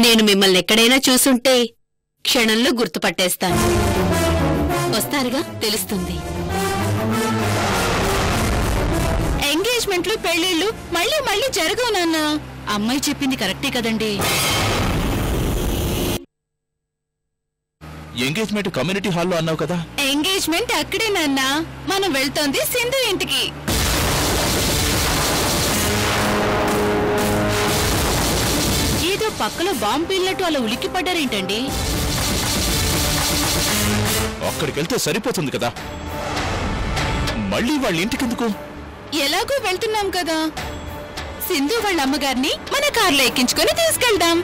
నేను మిమ్మల్ని ఎక్కడైనా చూసుంటే క్షణంలో గుర్తుపట్టేస్తాను. వస్తారుగా, తెలుస్తుంది. ఎంగేజ్మెంట్లు పెళ్లిళ్ళు మళ్ళీ మళ్ళీ జరగవు నాన్న. అమ్మాయి చెప్పింది కరెక్టే కదండి. ఎంగేజ్మెంట్ కమ్యూనిటీ హాల్లో అన్నావు కదా. ఎంగేజ్మెంట్ అక్కడే నాన్న. మనం వెళ్తోంది సింధు ఇంటికి. ఏదో పక్కలో బాంబు పిల్లట్టు అలా ఉలిక్కి పడ్డారేంటండి? అక్కడికెళ్తే సరిపోతుంది కదా, మళ్ళీ వాళ్ళ ఇంటికెందుకు? ఎలాగో వెళ్తున్నాం కదా, సింధు వాళ్ళ అమ్మగారిని మన కార్లో ఎక్కించుకొని తీసుకెళ్దాం.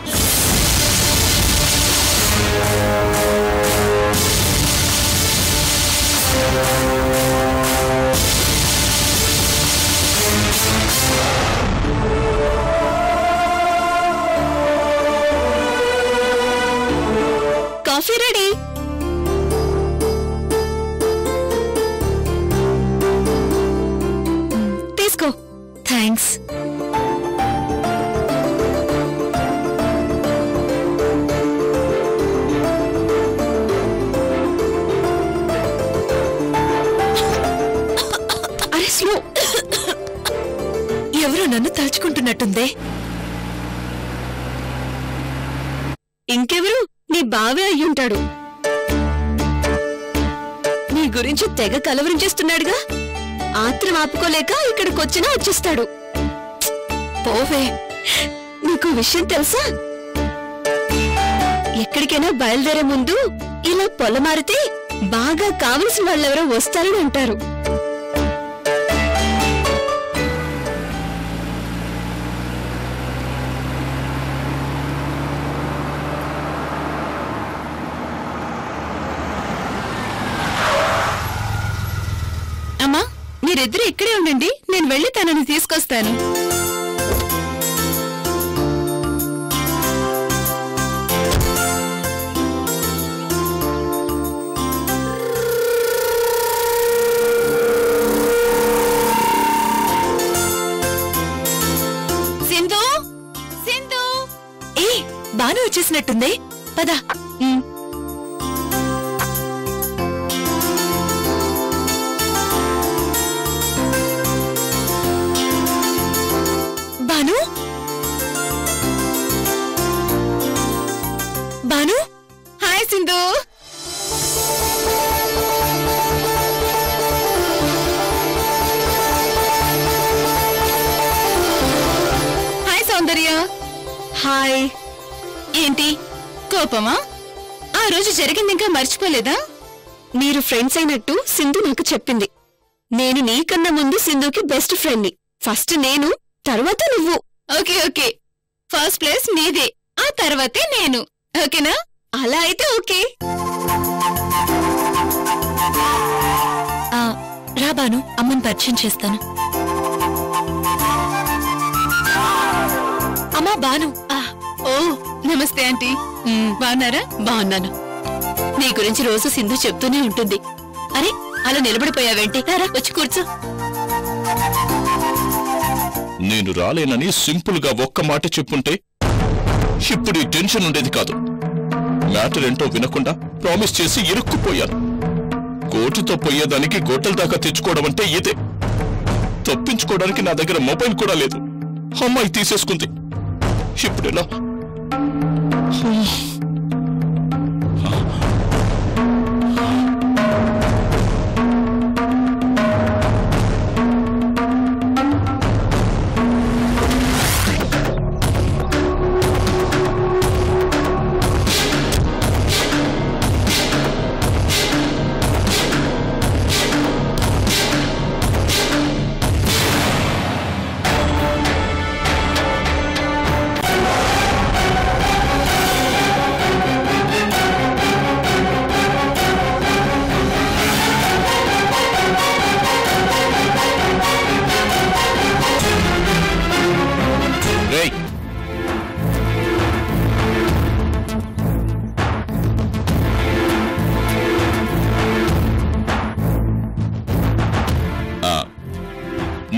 Coffee ready. తీసుకో. థ్యాంక్స్. అరే స్లో. ఎవరో నన్ను తలుచుకుంటున్నట్టుందే. ఇంకెవరు? నీ బావే అయ్యుంటాడు. నీ గురించి తెగ కలవరించేస్తున్నాడుగా. ఆత్రం ఆపుకోలేక ఇక్కడికొచ్చినా వచ్చేస్తాడు. పోవే. నీకు విషయం తెలుసా? ఎక్కడికైనా బయలుదేరే ముందు ఇలా పొలమారితే బాగా కావలసిన వాళ్ళెవరో వస్తారని అంటారు. అమ్మా, మీరిద్దరు ఇక్కడే ఉండండి, నేను వెళ్ళి తనని తీసుకొస్తాను. సింధు, సింధు. ఏ బాను వచ్చేసినట్టుందే. పద. బాను, బాను. హాయ్ సింధు. హాయ్ సౌందర్య. హాయ్. ఏంటి కోపమా? ఆ రోజు జరిగింది ఇంకా మర్చిపోలేదా? మీరు ఫ్రెండ్స్ అయినట్టు సింధు నాకు చెప్పింది. నేను నీకన్నా ముందు సింధుకి బెస్ట్ ఫ్రెండ్ని. ఫస్ట్ నేను, తర్వాత నువ్వు. ఓకే ఓకే, ఫస్ట్ ప్లేస్ నీదే, ఆ తర్వాతే నేను. ఓకేనా? అలా అయితే ఓకే. రా బాను, అమ్మని పరిచయం చేస్తాను. అమ్మా బాను. ఓ నమస్తే ఆంటీ. బాగున్నారా? బాగున్నాను. నీ గురించి రోజు సింధు చెప్తూనే ఉంటుంది. అరే అలా నిలబడిపోయావేంటి? రా, వచ్చి కూర్చో. నేను రాలేనని సింపుల్ గా ఒక్క మాట చెప్పుంటే ఇప్పుడు ఈ టెన్షన్ ఉండేది కాదు. మ్యాటర్ ఏంటో వినకుండా ప్రామిస్ చేసి ఇరుక్కుపోయాను. కోర్టుతో పోయేదానికి గొడ్డల దాకా తెచ్చుకోవడం అంటే ఇదే. తప్పించుకోవడానికి నా దగ్గర మొబైల్ కూడా లేదు. అమ్మాయి తీసేసుకుంది. ఇప్పుడెలా?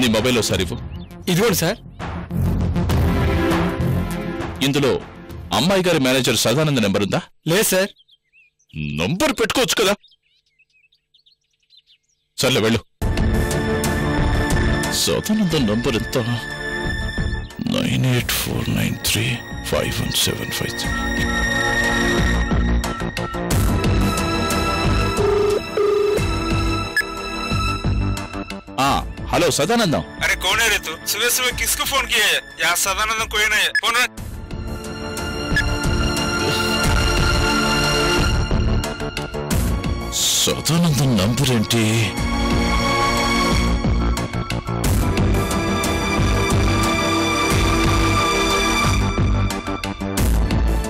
నీ మొబైల్లో సార్ ఇవ్వు. ఇదిగోండి సార్. ఇందులో అమ్మాయి గారి మేనేజర్ సదానంద నెంబర్ ఉందా? లేదు సార్. నంబర్ పెట్టుకోవచ్చు కదా. సర్లే వెళ్ళు. సదానంద నంబర్ ఎంత? 9849351753. हेलो सदानंदम. अरे कौन है रे तू? सुबह सुबह किसको फोन किया है? यहाँ सदानंदम कोई नहीं है. फोन रख. सदानंदम नंबर ఏంటి?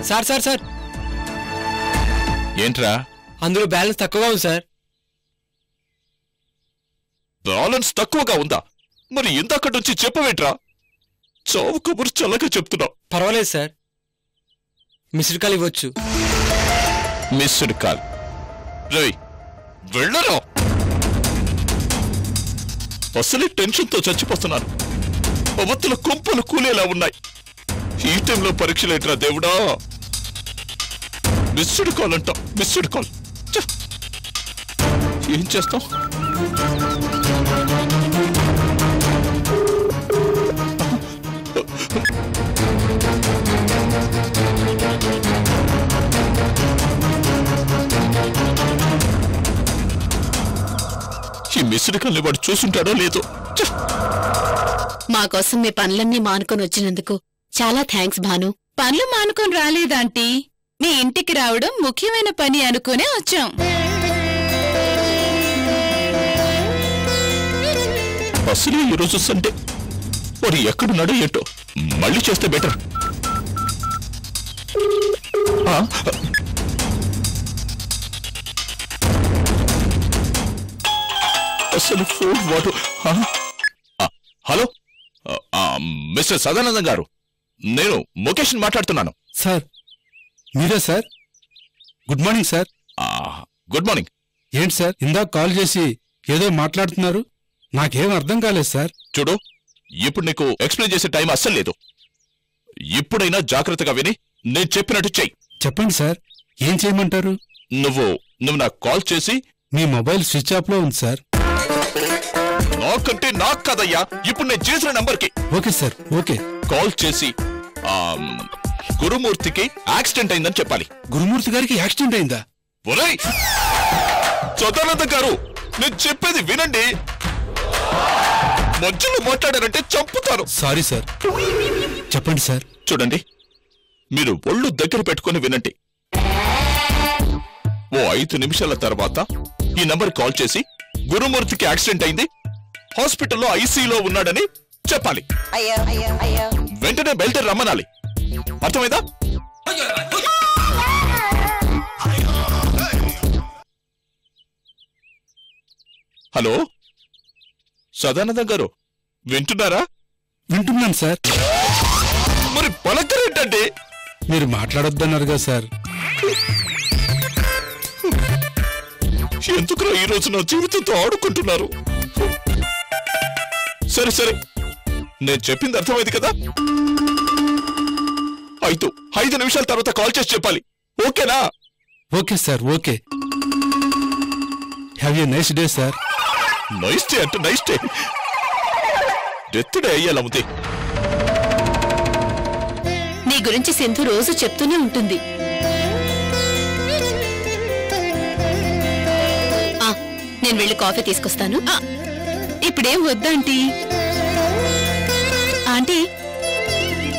సార్ సార్ సార్ ఏంట్రా? అందులో బ్యాలెన్స్ తక్కువగా ఉంది సార్. బ్యాలెన్స్ తక్కువగా ఉందా? మరి ఇందాక నుంచి చెప్పవేట్రా? చావు కబురు చల్లగా చెప్తున్నా. పర్వాలేదు సార్, మిస్డ్ కాల్ ఇవ్వచ్చు. Missed call? రవి వెళ్ళరా. అసలే టెన్షన్తో చచ్చిపోతున్నాను. అవతల కొంపలు కూలేలా ఉన్నాయి. ఈ టైంలో పరీక్షలేట్రా దేవుడా. మిస్డ్ కాల్ అంట, మిస్డ్ కాల్. ఏం చేస్తాం? ఈ మిస్డ్ కాల్ని వాడు చూసుంటాడో లేదో. మా కోసం మీ పనులన్నీ మానుకొని వచ్చినందుకు చాలా థ్యాంక్స్ భాను. పనులు మానుకొని రాలేదాంటీ, మీ ఇంటికి రావడం ముఖ్యమైన పని అనుకునే వచ్చాం. అసలే ఈరోజు సండే. వాడు ఎక్కడున్నాడో ఏంటో. మళ్ళీ చేస్తే బెటర్. అసలు ఫోన్ వాడు. హలో మిస్టర్ సదానందం గారు, నేను ముఖేష్ మాట్లాడుతున్నాను. సార్ మీరే sir? Good morning sir. Good morning. ఏంటి సార్ ఇందాక కాల్ చేసి ఏదో మాట్లాడుతున్నారు? నాకేం అర్థం కాలేదు సార్. చూడు, ఇప్పుడు నీకు ఎక్స్ప్లెయిన్ చేసే టైం అస్సలు లేదు. ఇప్పుడైనా జాగ్రత్తగా విని నేను చెప్పినట్టు చెయ్యి. చెప్పండి సార్, ఏం చేయమంటారు? నువ్వు నాకు కాల్ చేసి. మీ మొబైల్ స్విచ్ ఆఫ్ లో ఉంది సార్. నాకంటే నాకు కదయ్యా, ఇప్పుడు నేను చేసిన నంబర్కి. Okay sir, okay. కాల్ చేసి గురుమూర్తికి యాక్సిడెంట్ అయిందని చెప్పాలి. గురుమూర్తి గారికి యాక్సిడెంట్ అయిందా? ఒరేయ్ సదానందం గారు, నేను చెప్పేది వినండి. మధ్యలో మాట్లాడారంటే చంపుతారు. సారీ సార్, చెప్పండి సార్. చూడండి, మీరు ఒళ్ళు దగ్గర పెట్టుకుని వినండి. ఓ 5 నిమిషాల తర్వాత ఈ నంబర్ కాల్ చేసి గురుమూర్తికి యాక్సిడెంట్ అయింది, హాస్పిటల్లో ఐసీయూలో ఉన్నాడని చెప్పాలి. వెంటనే బయలుదేరి రమ్మనాలి. అర్థమైందా? హలో సదానందం గారు, వింటున్నారా? వింటున్నాను సార్. మరి పలకరేంటండి? మీరు మాట్లాడొద్దన్నారుగా సార్. ఎందుకురా ఈ రోజు నా జీవితంతో ఆడుకుంటున్నారు? సరే సరే, నేను చెప్పింది అర్థమైంది కదా. 5 నిమిషాల తర్వాత కాల్ చేసి చెప్పాలి. ఓకేనా? Okay sir, okay. Have a nice day sir. Nice day అంటే నైస్ డే. డెత్ డే అయ్యేలా ఉంది. నీ గురించి సింధు రోజు చెప్తూనే ఉంటుంది. నేను వెళ్ళి కాఫీ తీసుకొస్తాను. ఇప్పుడేం వద్దాంటీ. ఆంటీ,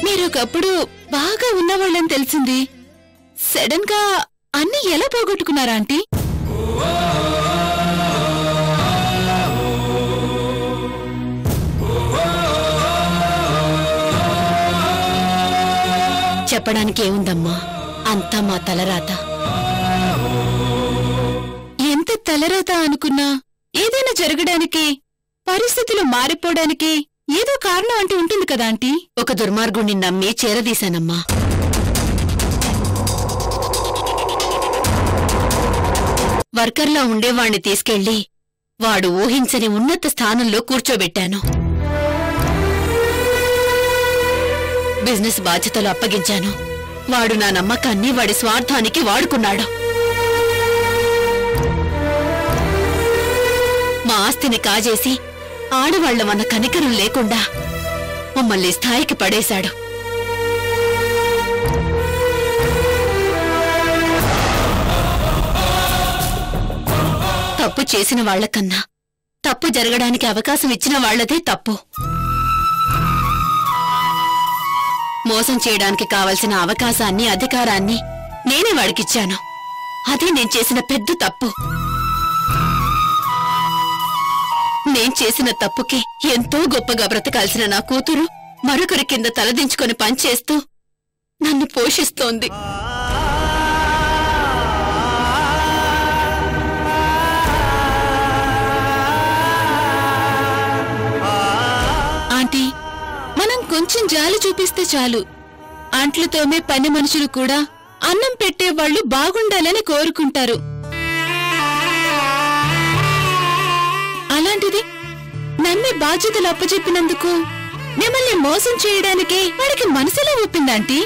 మీరు ఒకప్పుడు బాగా ఉన్నవాళ్ళని తెలిసింది. సడన్ గా అన్ని ఎలా పోగొట్టుకున్నారా ఆంటీ? చెప్పడానికి ఏముందమ్మా, అంతా మా తలరాత. ఎంత తలరాత అనుకున్నా ఏదైనా జరగడానికి, పరిస్థితులు మారిపోవడానికి ఏదో కారణం అంటూ ఉంటుంది కదా ఆంటీ. ఒక దుర్మార్గుణ్ణి నమ్మి చేరదీశానమ్మా. వర్కర్లా ఉండేవాణ్ణి తీసుకెళ్లి వాడు ఊహించని ఉన్నత స్థానంలో కూర్చోబెట్టాను. బిజినెస్ బాధ్యతలు అప్పగించాను. వాడు నా నమ్మకాన్ని వాడి స్వార్థానికి వాడుకున్నాడు. మా ఆస్తిని కాజేసి ఆడవాళ్లమన్న కనికరం లేకుండా మమ్మల్ని స్థాయికి పడేశాడు. తప్పు చేసిన వాళ్లకన్నా తప్పు జరగడానికి అవకాశం ఇచ్చిన వాళ్లదే తప్పు. మోసం చేయడానికి కావలసిన అవకాశాన్ని, అధికారాన్ని నేనే వాడికిచ్చాను. అదే నేను చేసిన పెద్ద తప్పు. నేను చేసిన తప్పుకి ఎంతో గొప్పగా బ్రతకాల్సిన నా కూతురు మరొకరి కింద తలదించుకొని పనిచేస్తూ నన్ను పోషిస్తోంది. ఆంటీ, మనం కొంచెం జాలి చూపిస్తే చాలు. అంట్లతోమే పని మనుషులు కూడా అన్నం పెట్టేవాళ్లు బాగుండాలని కోరుకుంటారు. అలాంటిది నమ్మి బాధ్యతలు అప్పచెప్పినందుకు మిమ్మల్ని మోసం చేయడానికి వాడికి మనసులో ఒప్పిందాంటీ?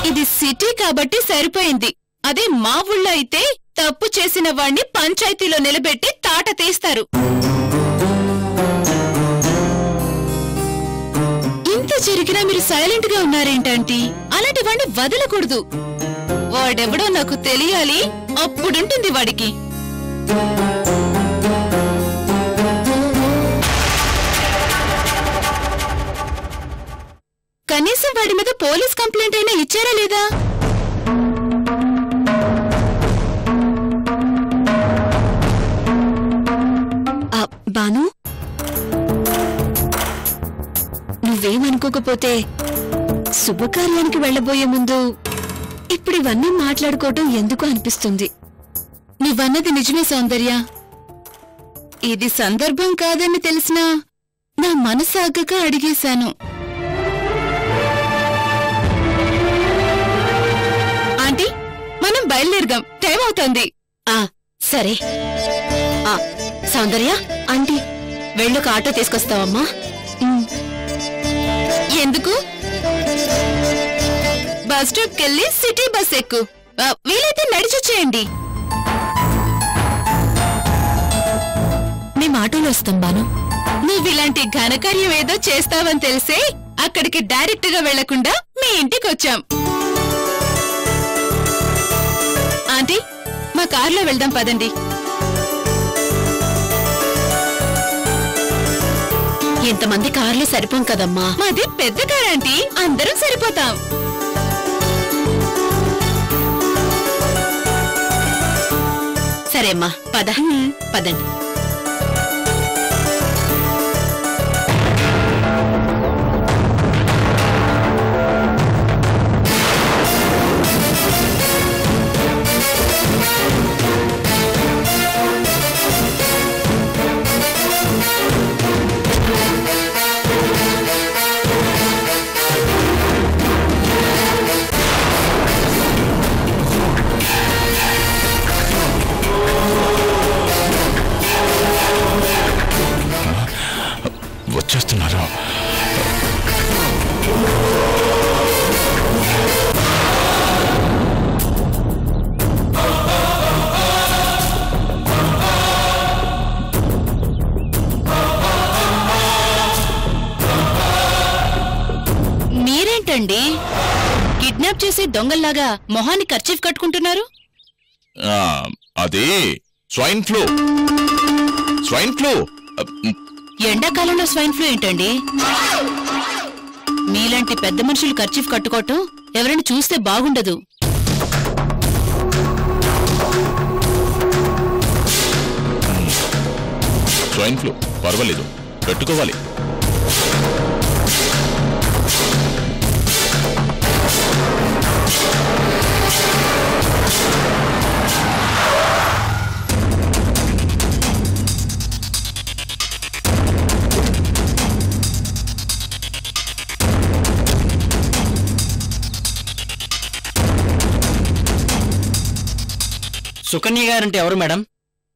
ఇది సిటీ కాబట్టి సరిపోయింది. అదే మా ఊళ్ళో అయితే తప్పు చేసిన వాణ్ణి పంచాయతీలో నిలబెట్టి తాట తీస్తారు. ఇంత జరిగినా మీరు సైలెంట్ గా ఉన్నారేంటంటీ? అలాంటి వాణ్ణి వదలకూడదు. వాడెవడో నాకు తెలియాలి, అప్పుడుంటుంది వాడికి. కనీసం వాడి మీద పోలీస్ కంప్లైంట్ అయినా ఇచ్చారా లేదా? బాను, నువ్వేమనుకోకపోతే శుభకార్యానికి వెళ్లబోయే ముందు ఇప్పుడు ఇవన్నీ మాట్లాడుకోవటం ఎందుకు అనిపిస్తుంది. నువ్వన్నది నిజమే సౌందర్య. ఇది సందర్భం కాదని తెలిసినా నా మనసాగక అడిగేశాను. ఆంటీ, మనం బయలుదేరదాం, టైం అవుతోంది. సరే. సౌందర్య ఆంటీ, వెళ్ళొక ఆటో తీసుకొస్తావమ్మా? ఎందుకు? బస్ స్టాప్ కెళ్ళి సిటీ బస్ ఎక్కు. వీలైతే నడిచొచ్చేయండి. మేము ఆటోలో వస్తాం బాను. నువ్విలాంటి ఘనకార్యం ఏదో చేస్తావని తెలిసే అక్కడికి డైరెక్ట్ గా వెళ్లకుండా మీ ఇంటికొచ్చాం. ఆంటీ, మా కారులో వెళ్దాం పదండి. ఇంతమంది కార్లు సరిపోం కదమ్మా. మాది పెద్ద కారు ఆంటీ, అందరం సరిపోతాం. సరే అమ్మా, పదండి. వచ్చేస్తున్నారా? మీరేంటండి కిడ్నాప్ చేసే దొంగల్లాగా మొహాన్ని కర్చీఫ్ కట్టుకుంటున్నారు? అదే స్వైన్ ఫ్లూ. ఎండాకాలంలో స్వైన్ ఫ్లూ ఏంటండి? మీలాంటి పెద్ద మనుషులు కర్చీఫ్ కట్టుకోవటం ఎవరైనా చూస్తే బాగుండదు. స్వైన్ ఫ్లూ పర్వాలేదు, పెట్టుకోవాలి. సుకన్య గారంటే ఎవరు మేడం?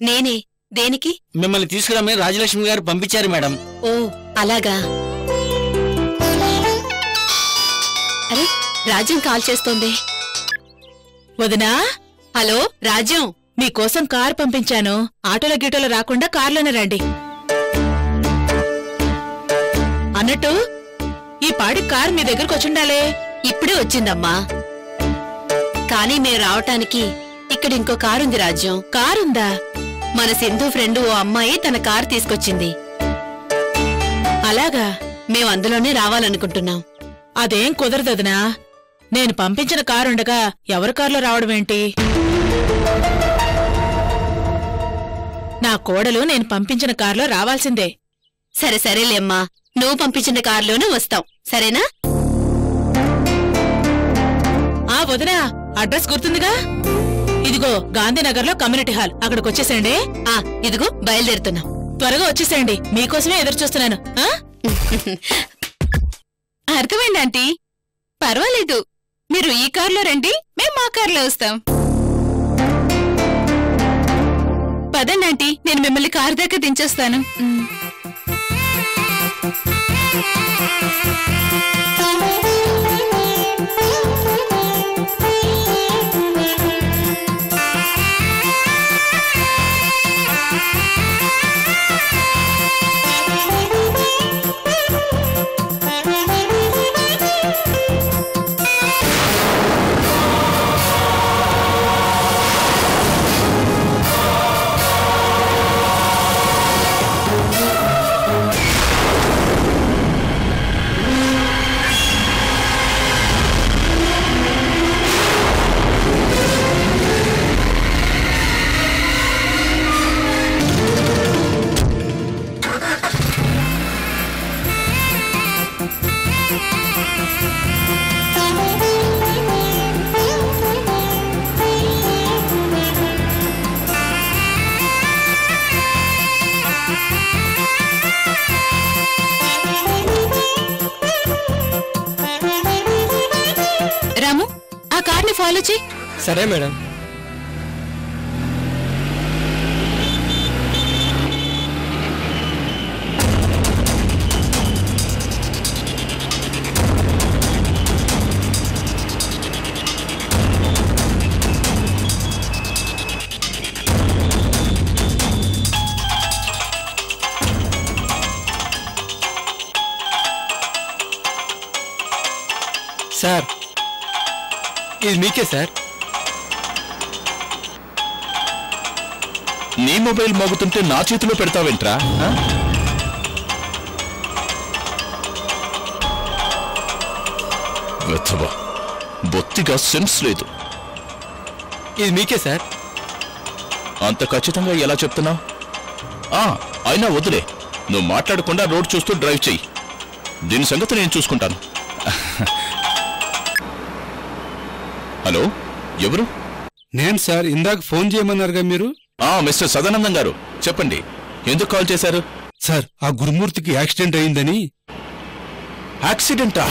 నేనే, దేనికి? మిమ్మల్ని తీసుకురమ్మని రాజలక్ష్మి గారు పంపించారు మేడం. ఓ అలాగా. అరే రాజ్యం కాల్ చేస్తోంది. వదినా, హలో రాజ్యం, మీకోసం కారు పంపించాను. ఆటోల గీటోలో రాకుండా కార్లోనే రండి. అన్నట్టు ఈ పాడి కారు మీ దగ్గరకు వచ్చుండాలే. ఇప్పుడే వచ్చిందమ్మా. కానీ మేము రావటానికి ఇక్కడ ఇంకో కారుంది రాజ్యం. కారుందా? మన సింధు ఫ్రెండ్ ఓ అమ్మాయి తన కారు తీసుకొచ్చింది. అలాగా? మేం అందులోనే రావాలనుకుంటున్నాం. అదేం కుదరదదినా. నేను పంపించిన కారుండగా ఎవరి కారులో రావడమేంటి? నా కోడలు నేను పంపించిన కారులో రావాల్సిందే. సరే సరేలేమ్మా, నువ్వు పంపించిన కారులోనే వస్తాం, సరేనా? ఆ వదినా, అడ్రస్ గుర్తుందిగా? ఇదిగో గాంధీనగర్లో కమ్యూనిటీ హాల్, అక్కడికొచ్చేసేయండి. ఇదిగో బయలుదేరుతున్నాం. త్వరగా వచ్చేసేయండి, మీకోసమే ఎదురుచూస్తున్నాను. అర్థమైంది ఆంటీ. పర్వాలేదు, మీరు ఈ కారులో రండి, మేం మా కారులో వస్తాం. పదండి ఆంటీ, నేను మిమ్మల్ని కారు దాకా దించేస్తాను. రాము, ఆ కార్ని ఫాలో చెయ్యి. సరే మేడం. సార్, ఇది మీకే సార్. నీ మొబైల్ మోగుతుంటే నా చేతిలో పెడతావేంట్రా? వెచ్చవా, బొత్తిగా సెన్స్ లేదు. ఇది మీకే సార్. అంత ఖచ్చితంగా ఎలా చెప్తున్నావు? అయినా వదిలే, నువ్వు మాట్లాడకుండా రోడ్ చూస్తూ డ్రైవ్ చెయ్యి. దీని సంగతి నేను చూసుకుంటాను. హలో, ఎవరు? నేను సార్, ఇందాక ఫోన్ చేయమన్నారుగా మీరు. మిస్టర్ సదానందం గారు, చెప్పండి, ఎందుకు కాల్ చేశారు? సార్, ఆ గురుమూర్తికి యాక్సిడెంట్ అయిందని. యాక్సిడెంటా?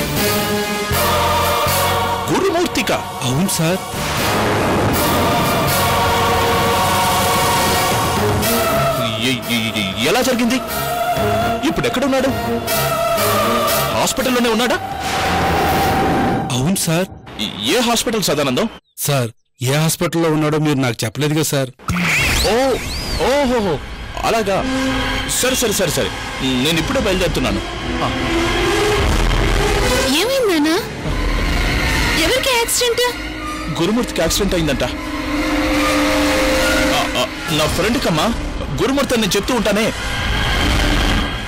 గురుమూర్తికా? అవును సార్. ఎలా జరిగింది? ఇప్పుడు ఎక్కడున్నాడు? హాస్పిటల్లోనే ఉన్నాడా? అవును సార్. ఏ హాస్పిటల్ సదానందం? సార్, ఏ హాస్పిటల్లో ఉన్నాడో మీరు నాకు చెప్పలేదుగా సార్. ఓహో, అలాగా. సరే సరే సరే సరే, నేను ఇప్పుడే బయలుదేరుతున్నాను. ఏమైందన్నా? ఎవరికి యాక్సిడెంట్? గురుమూర్తికి యాక్సిడెంట్ అయిందంట. నా ఫ్రెండ్ కమ్మా, గురుమూర్తి అని నేను చెప్తూ ఉంటానే.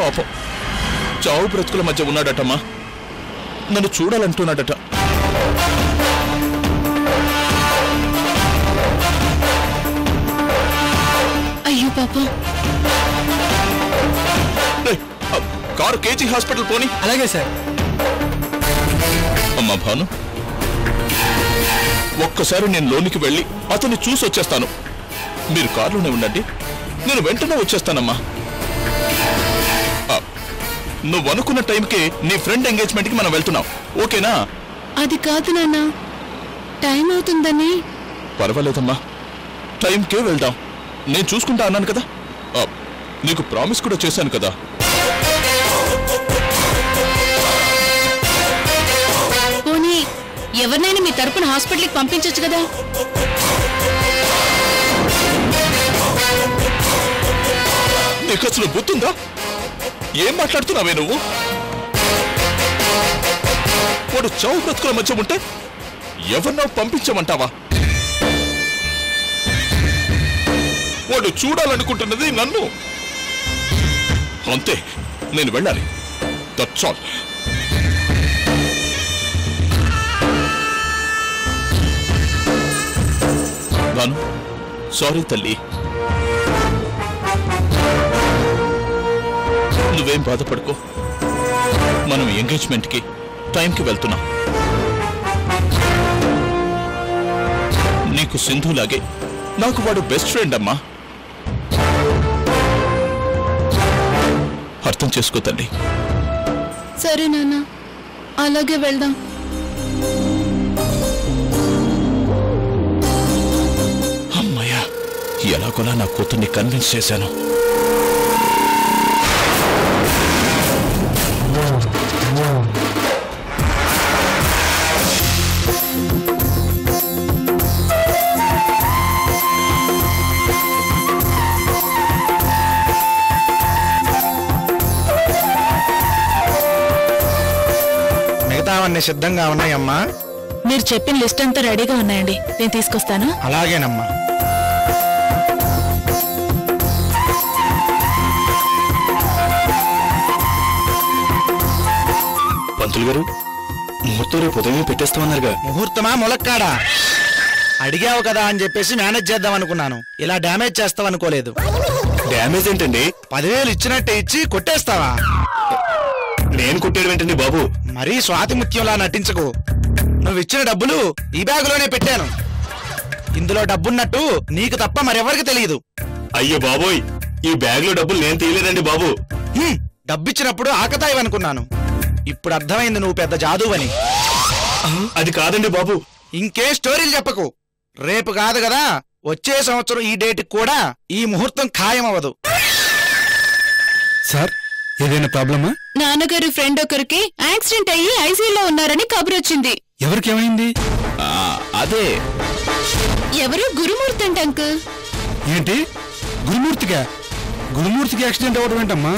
పాపం, చావు బ్రతుకుల మధ్య ఉన్నాడటమ్మా. నన్ను చూడాలంటున్నాడట. అయ్యో పాపం. కారు కేజీ హాస్పిటల్ పోని. అలాగే సార్. అమ్మా భాను, ఒక్కసారి నేను లోనికి వెళ్ళి అతన్ని చూసి వచ్చేస్తాను. మీరు కారులోనే ఉండండి, నేను వెంటనే వచ్చేస్తానమ్మా. నువ్వు అనుకున్న టైంకి నీ ఫ్రెండ్ ఎంగేజ్మెంట్కి మనం వెళ్తున్నాం, ఓకేనా? అది కాదు నాన్న, టైం అవుతుందని. పర్వాలేదమ్మా, టైంకే వెళ్దాం. నేను చూసుకుంటా అన్నాను కదా. నీకు ప్రామిస్ కూడా చేశాను కదా. పోనీ ఎవరినైనా మీ తరపున హాస్పిటల్కి పంపించొచ్చు కదా. నీకు అసలు గుర్తుందా? ఏం మాట్లాడుతున్నావే నువ్వు? వాడు చావు బ్రతుకుల మధ్య ఉంటే ఎవరినో పంపించమంటావా? వాడు చూడాలనుకుంటున్నది నన్ను. అంతే, నేను వెళ్ళాలి. That's all. నాను, సారీ తల్లి. నువ్వేం బాధపడుకో. మనం ఎంగేజ్మెంట్కి టైంకి వెళ్తున్నాం. నీకు సింధులాగే నాకు వాడు బెస్ట్ ఫ్రెండ్ అమ్మా. అర్థం చేసుకో తల్లి. సరే నాన్న, అలాగే వెళ్దాం. అమ్మయ్యా, ఎలాగోలా నా కూతుర్ని కన్విన్స్ చేశాను. మిగతావన్నీ సిద్ధంగా ఉన్నాయమ్మా. మీరు చెప్పిన లిస్ట్ అంతా రెడీగా ఉన్నాయండి, నేను తీసుకొస్తాను. అలాగేనమ్మా. పంతులు గారు, ముహూర్తం రేపు ఉదయం పెట్టేస్తామన్నారుగా. ముహూర్తమా ములక్కాడా? అడిగావు కదా అని చెప్పేసి మేనేజ్ చేద్దాం అనుకున్నాను. ఇలా డ్యామేజ్ చేస్తావు అనుకోలేదు. డ్యామేజ్ ఏంటండి? 10,000 ఇచ్చినట్టే ఇచ్చి కొట్టేస్తావా? నేను కొట్టేయడం ఏంటండి బాబు? మరీ స్వాతి ముత్యంలా నటించకు. నువ్వు ఇచ్చిన డబ్బులు ఈ బ్యాగులోనే పెట్టాను. ఇందులో డబ్బున్నట్టు నీకు తప్ప మరెవరికి తెలియదు. అయ్యో బాబోయ్, ఈ బ్యాగ్ లో డబ్బులు నేను తీయలేదండి బాబు. డబ్బిచ్చినప్పుడు ఆకతాయివనుకున్నాను. ఇప్పుడు అర్థమైంది నువ్వు పెద్ద జాదువని. అది కాదండి బాబు. ఇంకే స్టోరీలు చెప్పకు. రేపు కాదు కదా, వచ్చే సంవత్సరం ఈ డేట్కి కూడా ఈ ముహూర్తం ఖాయమవ్వదు. సార్, ఏదైనా ప్రాబ్లమా? నాన్నగారు ఫ్రెండ్ ఒకరికి యాక్సిడెంట్ అయ్యి ఐసీయూలో ఉన్నారని కబురొచ్చింది. ఎవరికేమైంది? అదే ఎవరు? గురుమూర్తి అంట అంకుల్. ఏంటి? గురుమూర్తిగా? గురుమూర్తికి యాక్సిడెంట్ అవ్వడం ఏంటమ్మా?